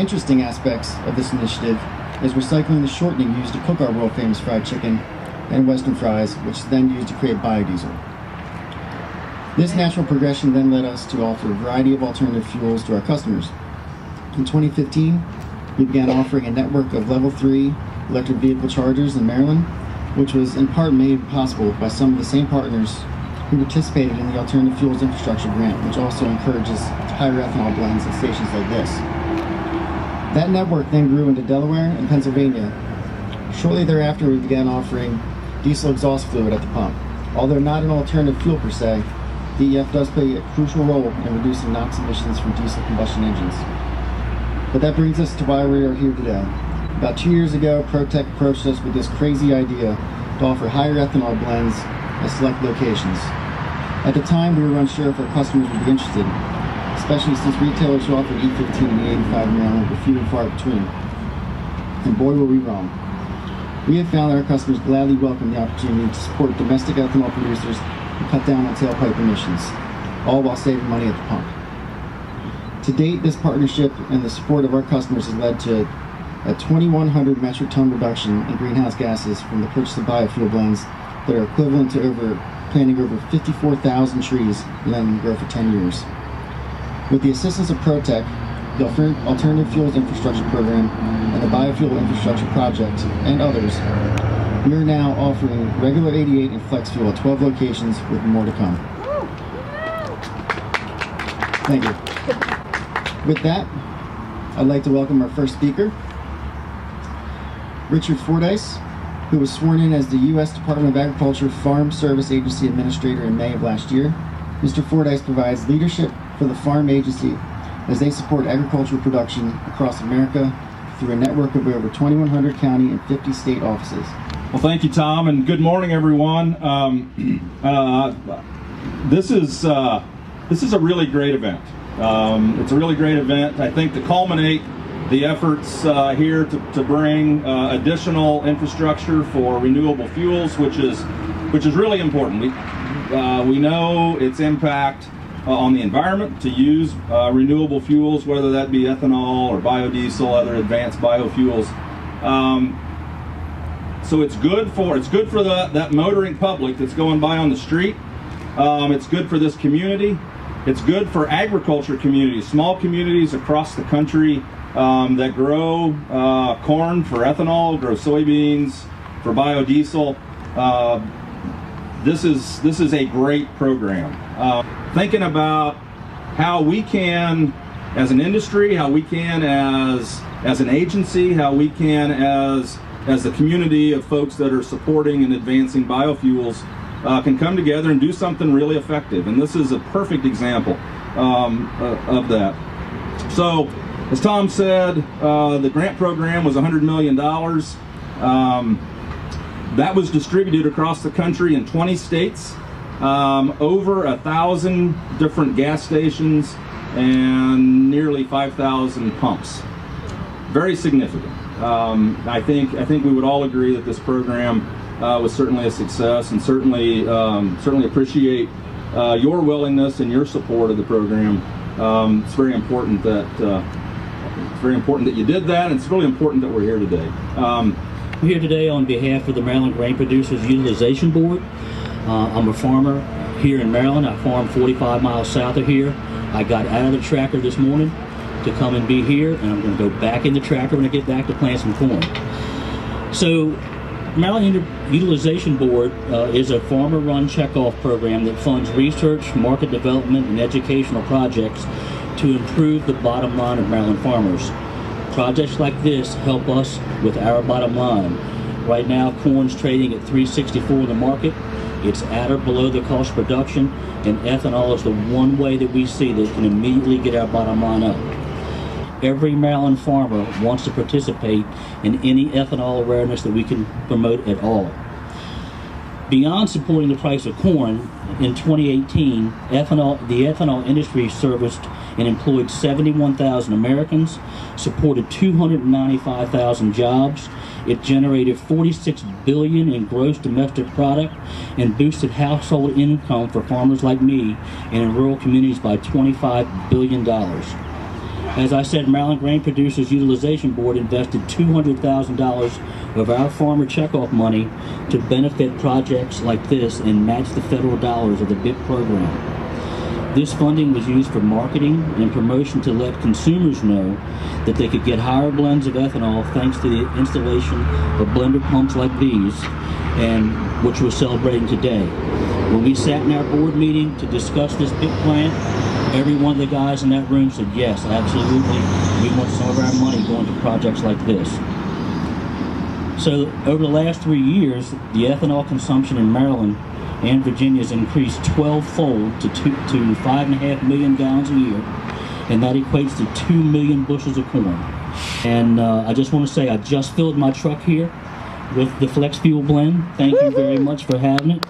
interesting aspects of this initiative is recycling the shortening used to cook our world-famous fried chicken and Western fries, which is then used to create biodiesel. This natural progression then led us to offer a variety of alternative fuels to our customers. In 2015, we began offering a network of Level 3 electric vehicle chargers in Maryland, which was in part made possible by some of the same partners who participated in the Alternative Fuels Infrastructure Grant, which also encourages higher ethanol blends at stations like this. That network then grew into Delaware and Pennsylvania. Shortly thereafter, we began offering diesel exhaust fluid at the pump. Although not an alternative fuel per se, DEF does play a crucial role in reducing NOx emissions from diesel combustion engines. But that brings us to why we are here today. About 2 years ago, ProTech approached us with this crazy idea to offer higher ethanol blends at select locations. At the time, we were unsure if our customers would be interested, especially since retailers who offered E15 and E85 in Maryland were few and far between. And boy, were we wrong. We have found that our customers gladly welcome the opportunity to support domestic ethanol producers and cut down on tailpipe emissions, all while saving money at the pump. To date, this partnership and the support of our customers has led to a 2,100 metric ton reduction in greenhouse gases from the purchase of biofuel blends that are equivalent to planting over 54,000 trees and letting them grow for 10 years. With the assistance of ProTech, the Alternative Fuels Infrastructure Program, and the Biofuel Infrastructure Project, and others, we are now offering regular 88 and flex fuel at 12 locations with more to come. Thank you. With that, I'd like to welcome our first speaker, Richard Fordyce, who was sworn in as the U.S. Department of Agriculture Farm Service Agency Administrator in May of last year. Mr. Fordyce provides leadership for the Farm Agency as they support agricultural production across America through a network of over 2,100 county and 50 state offices. Well, thank you, Tom, and good morning, everyone. This is a really great event. It's a really great event, I think, to culminate the efforts here to bring additional infrastructure for renewable fuels, which is really important. We know its impact on the environment to use renewable fuels, whether that be ethanol or biodiesel, other advanced biofuels. So it's good for that motoring public that's going by on the street. It's good for this community. It's good for agriculture communities, small communities across the country that grow corn for ethanol, grow soybeans for biodiesel. This is a great program. Thinking about how we can, as an industry, how we can as an agency, how we can as a community of folks that are supporting and advancing biofuels can come together and do something really effective. And this is a perfect example of that. So, as Tom said, the grant program was $100 million. That was distributed across the country in 20 states, over 1,000 different gas stations, and nearly 5,000 pumps. Very significant. I think we would all agree that this program was certainly a success, and certainly appreciate your willingness and your support of the program. It's very important that you did that, and it's really important that we're here today. I'm here today on behalf of the Maryland Grain Producers Utilization Board. I'm a farmer here in Maryland. I farm 45 miles south of here. I got out of the tractor this morning to come and be here, and I'm going to go back in the tractor when I get back to plant some corn. So, Maryland Utilization Board is a farmer-run checkoff program that funds research, market development, and educational projects to improve the bottom line of Maryland farmers. Projects like this help us with our bottom line. Right now, corn's trading at $3.64 in the market. It's at or below the cost of production, and ethanol is the one way that we see that can immediately get our bottom line up. Every Maryland farmer wants to participate in any ethanol awareness that we can promote at all. Beyond supporting the price of corn, in 2018, the ethanol industry serviced and employed 71,000 Americans, supported 295,000 jobs. It generated $46 billion in gross domestic product and boosted household income for farmers like me and in rural communities by $25 billion. As I said, Maryland Grain Producers Utilization Board invested $200,000 of our farmer checkoff money to benefit projects like this and match the federal dollars of the BIP program. This funding was used for marketing and promotion to let consumers know that they could get higher blends of ethanol thanks to the installation of blender pumps like these, and which we're celebrating today. When we sat in our board meeting to discuss this BIP plant, every one of the guys in that room said, yes, absolutely, we want some of our money going to projects like this. So over the last 3 years, the ethanol consumption in Maryland and Virginia has increased 12-fold to 5.5 million gallons a year, and that equates to 2 million bushels of corn. And I just want to say I just filled my truck here with the Flex Fuel blend. Thank you very much for having it.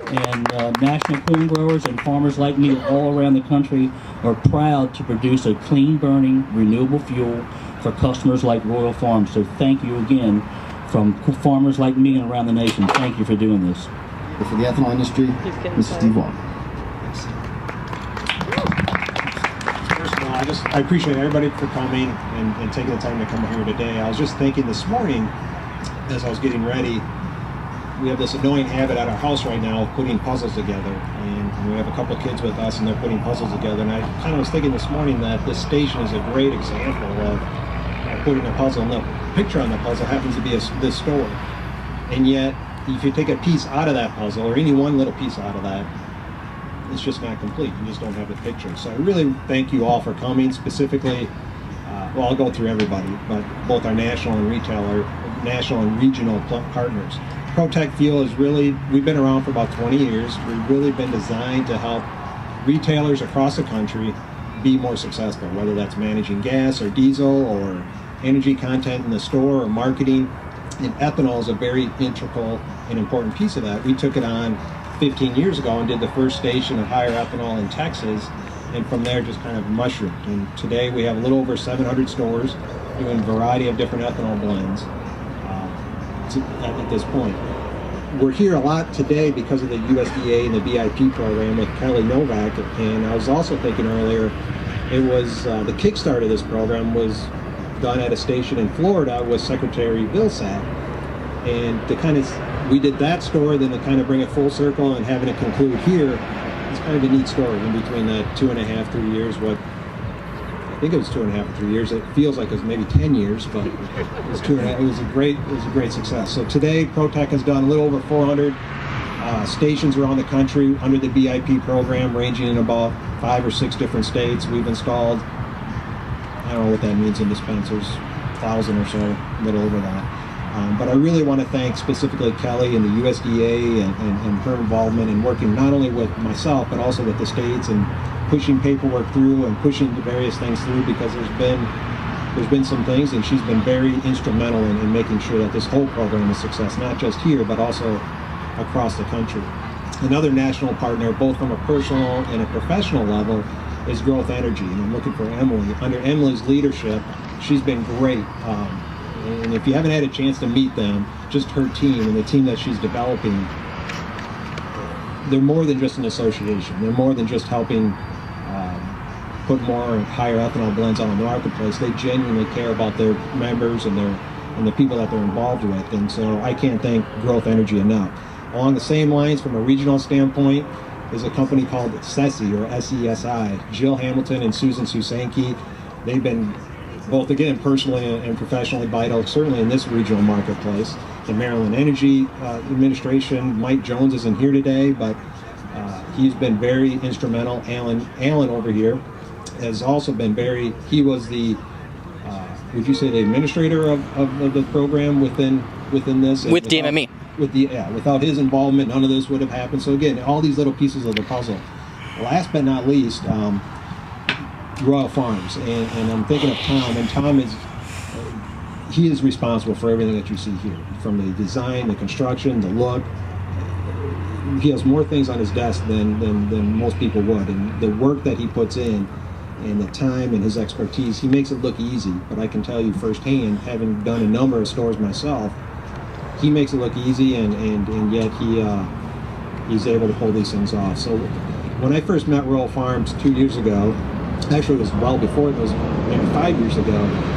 And national corn growers and farmers like me all around the country are proud to produce a clean-burning, renewable fuel for customers like Royal Farms. So thank you again from farmers like me and around the nation. Thank you for doing this. For the ethanol industry, Mr. Steve Wall. First of all, I appreciate everybody for coming and taking the time to come here today. I was just thinking this morning, as I was getting ready, we have this annoying habit at our house right now of putting puzzles together. And we have a couple kids with us and they're putting puzzles together. And I kind of was thinking this morning that this station is a great example of putting a puzzle. And the picture on the puzzle happens to be this store. And yet, if you take a piece out of that puzzle, or any one little piece out of that, it's just not complete. You just don't have the picture. So I really thank you all for coming. Specifically, well, I'll go through everybody, but both our national and regional partners. ProTech Fuel is really, we've been around for about 20 years. We've really been designed to help retailers across the country be more successful, whether that's managing gas or diesel or energy content in the store or marketing. And ethanol is a very integral and important piece of that. We took it on 15 years ago and did the first station of higher ethanol in Texas, and from there just kind of mushroomed. And today we have a little over 700 stores doing a variety of different ethanol blends at this point. We're here a lot today because of the USDA and the BIP program with Kelly Novak, and I was also thinking earlier, it was the kickstart of this program was done at a station in Florida with Secretary Vilsack, and to kind of, we did that story, then to kind of bring it full circle and having it conclude here, it's kind of a neat story in between that 2.5, 3 years, what, I think it was 2.5 or 3 years, it feels like it was maybe 10 years, but it was 2.5, it was a great success. So today, ProTech has done a little over 400 stations around the country under the BIP program, ranging in about 5 or 6 different states. We've installed, I don't know what that means in dispensers, 1,000 or so, a little over that. But I really want to thank specifically Kelly and the USDA and her involvement in working not only with myself, but also with the states and pushing paperwork through and pushing the various things through, because there's been some things, and she's been very instrumental in making sure that this whole program is a success, not just here, but also across the country. Another national partner, both from a personal and a professional level, is Growth Energy, and I'm looking for Emily. Under Emily's leadership, she's been great. And if you haven't had a chance to meet them, just her team and the team that she's developing, they're more than just an association. They're more than just helping put more and higher ethanol blends on the marketplace. They genuinely care about their members and the people that they're involved with. And so I can't thank Growth Energy enough. Along the same lines, from a regional standpoint, is a company called SESI, or SESI. Jill Hamilton and Susan Susanke, they've been both, again, personally and professionally vital, certainly in this regional marketplace. The Maryland Energy Administration, Mike Jones isn't here today, but he's been very instrumental. Alan over here has also been he was the, would you say the administrator of the program within this? With DMME. Without his involvement, none of this would have happened. So again, all these little pieces of the puzzle. Last but not least, Royal Farms, and I'm thinking of Tom, and Tom he is responsible for everything that you see here, from the design, the construction, the look. He has more things on his desk than most people would, and the work that he puts in, and the time and his expertise, he makes it look easy. But I can tell you firsthand, having done a number of stores myself, he makes it look easy, and yet he's able to pull these things off. So when I first met Royal Farms 2 years ago, Actually, it was well before, it was maybe 5 years ago.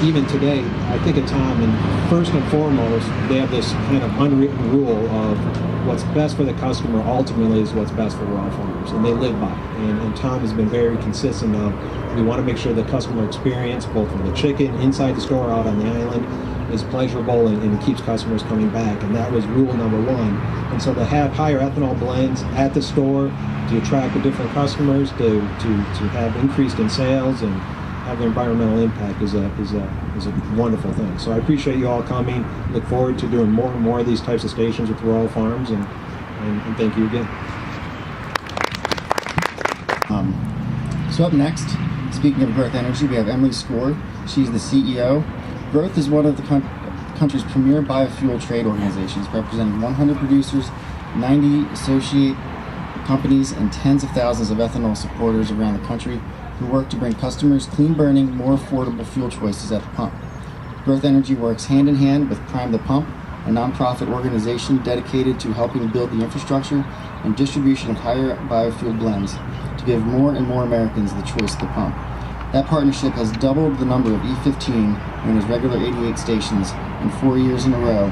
Even today, I think of Tom, and first and foremost, they have this kind of unwritten rule of what's best for the customer ultimately is what's best for Royal Farms, and they live by it. And Tom has been very consistent of, we want to make sure the customer experience, both of the chicken inside the store, out on the island, is pleasurable and keeps customers coming back. And that was rule number one. And so to have higher ethanol blends at the store, to attract the different customers, to have increased in sales and have the environmental impact is a wonderful thing. So I appreciate you all coming. Look forward to doing more and more of these types of stations with Royal Farms, and thank you again. So up next, speaking of Growth Energy, we have Emily Score. She's the CEO. Growth is one of the country's premier biofuel trade organizations, representing 100 producers, 90 associate companies, and tens of thousands of ethanol supporters around the country who work to bring customers clean-burning, more affordable fuel choices at the pump. Growth Energy works hand-in-hand with Prime the Pump, a nonprofit organization dedicated to helping build the infrastructure and distribution of higher biofuel blends to give more and more Americans the choice at the pump. That partnership has doubled the number of E15, known as regular 88 stations, in 4 years in a row,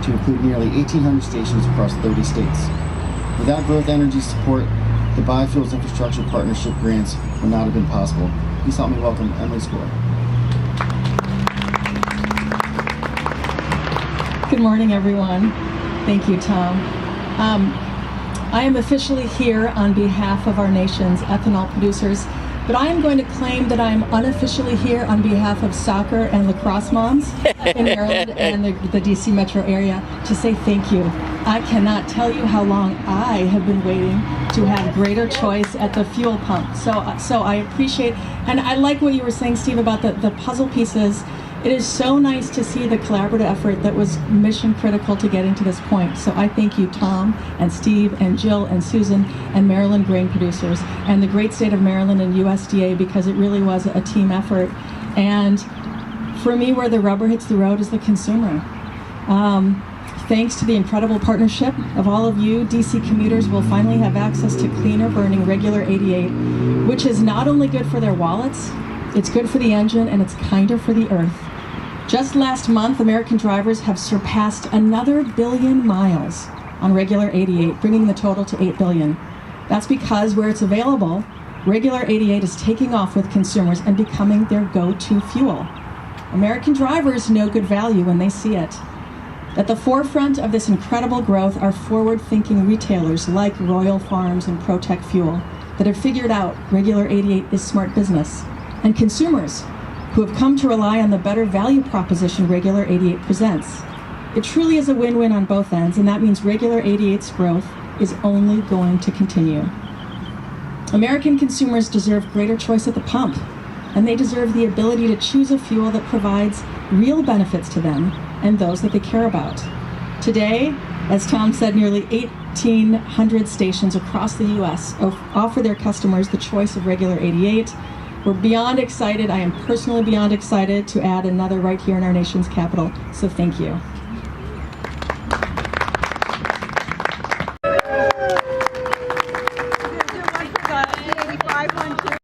to include nearly 1,800 stations across 30 states. Without Growth Energy's support, the Biofuels Infrastructure Partnership grants would not have been possible. Please help me welcome Emily Score. Good morning, everyone. Thank you, Tom. I am officially here on behalf of our nation's ethanol producers, but I am going to claim that I am unofficially here on behalf of soccer and lacrosse moms in Maryland and the DC metro area to say thank you. I cannot tell you how long I have been waiting to have greater choice at the fuel pump. So I appreciate, and I like what you were saying, Steve, about the puzzle pieces. It is so nice to see the collaborative effort that was mission critical to getting to this point. So I thank you, Tom and Steve and Jill and Susan and Maryland grain producers and the great state of Maryland and USDA, because it really was a team effort. And for me, where the rubber hits the road is the consumer. Thanks to the incredible partnership of all of you, DC commuters will finally have access to cleaner burning regular 88, which is not only good for their wallets, it's good for the engine, and it's kinder for the earth. Just last month, American drivers have surpassed another 1 billion miles on regular 88, bringing the total to 8 billion. That's because where it's available, regular 88 is taking off with consumers and becoming their go-to fuel. American drivers know good value when they see it. At the forefront of this incredible growth are forward-thinking retailers like Royal Farms and ProTech Fuel that have figured out regular 88 is smart business, and consumers who have come to rely on the better value proposition regular 88 presents. It truly is a win-win on both ends, and that means regular 88's growth is only going to continue. American consumers deserve greater choice at the pump, and they deserve the ability to choose a fuel that provides real benefits to them and those that they care about. Today, as Tom said, nearly 1,800 stations across the U.S. offer their customers the choice of regular 88. We're beyond excited. I am personally beyond excited to add another right here in our nation's capital, so thank you.